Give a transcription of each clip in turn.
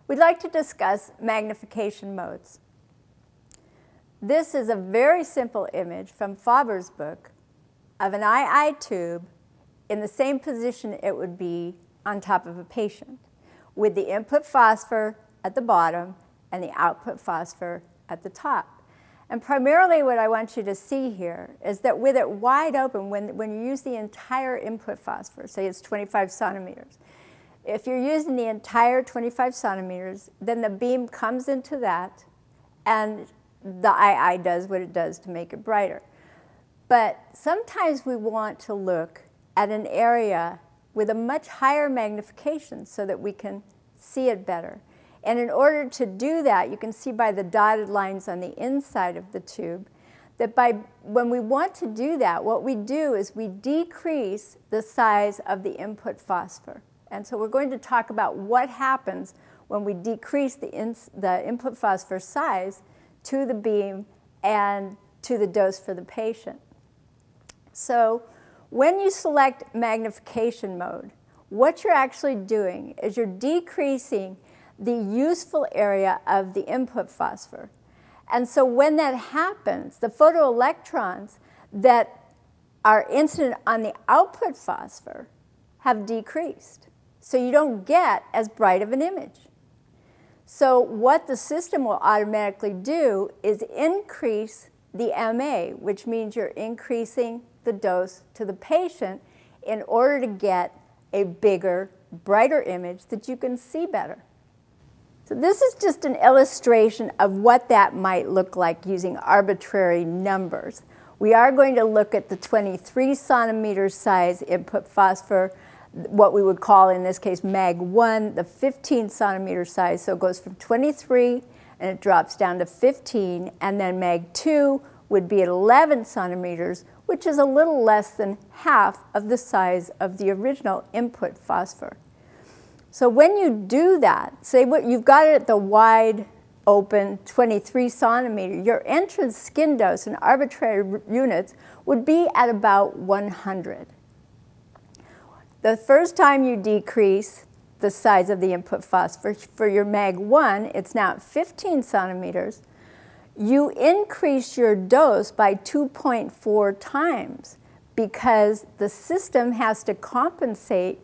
we'd like to discuss magnification modes. This is a very simple image from Faber's book of an II tube in the same position it would be on top of a patient, with the input phosphor at the bottom and the output phosphor at the top. And primarily what I want you to see here is that with it wide open, when you use the entire input phosphor, say it's 25 centimeters, if you're using the entire 25 centimeters, then the beam comes into that, and the II does what it does to make it brighter. But sometimes we want to look at an area with a much higher magnification so that we can see it better. And in order to do that, you can see by the dotted lines on the inside of the tube that when we want to do that, what we do is we decrease the size of the input phosphor. And so we're going to talk about what happens when we decrease the input phosphor size to the beam and to the dose for the patient. So when you select magnification mode, what you're actually doing is you're decreasing the useful area of the input phosphor. And so when that happens, the photoelectrons that are incident on the output phosphor have decreased. So you don't get as bright of an image. So what the system will automatically do is increase the MA, which means you're increasing the dose to the patient in order to get a bigger, brighter image that you can see better. So this is just an illustration of what that might look like using arbitrary numbers. We are going to look at the 23 centimeter size input phosphor, what we would call in this case mag1, the 15 centimeter size. So it goes from 23 and it drops down to 15, and then mag2 would be at 11 centimeters, which is a little less than half of the size of the original input phosphor. So when you do that, say you've got it at the wide open 23 centimeter, your entrance skin dose in arbitrary units would be at about 100. The first time you decrease the size of the input phosphor for your mag1, it's now at 15 centimeters, you increase your dose by 2.4 times because the system has to compensate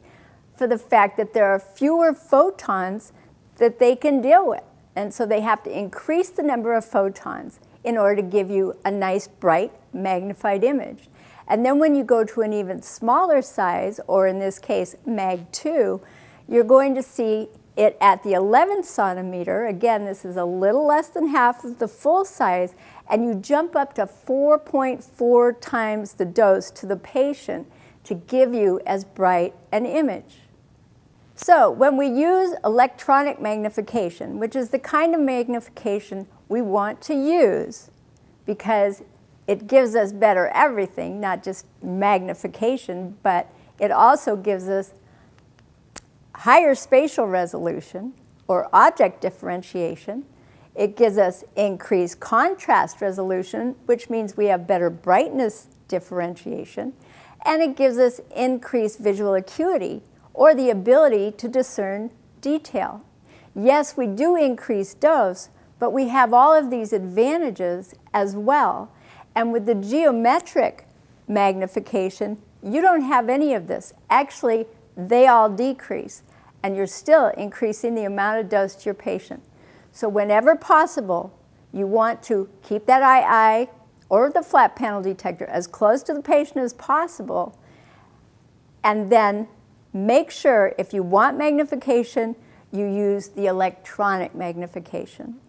for the fact that there are fewer photons that they can deal with. And so they have to increase the number of photons in order to give you a nice, bright, magnified image. And then when you go to an even smaller size, or in this case, mag2, you're going to see it at the 11 centimeter. Again, this is a little less than half of the full size, and you jump up to 4.4 times the dose to the patient to give you as bright an image. So when we use electronic magnification, which is the kind of magnification we want to use because it gives us better everything, not just magnification, but it also gives us higher spatial resolution or object differentiation. It gives us increased contrast resolution, which means we have better brightness differentiation, and it gives us increased visual acuity, or the ability to discern detail. Yes, we do increase dose, but we have all of these advantages as well. And with the geometric magnification, you don't have any of this. Actually, they all decrease, and you're still increasing the amount of dose to your patient. So whenever possible, you want to keep that II or the flat panel detector as close to the patient as possible, and then make sure if you want magnification, you use the electronic magnification.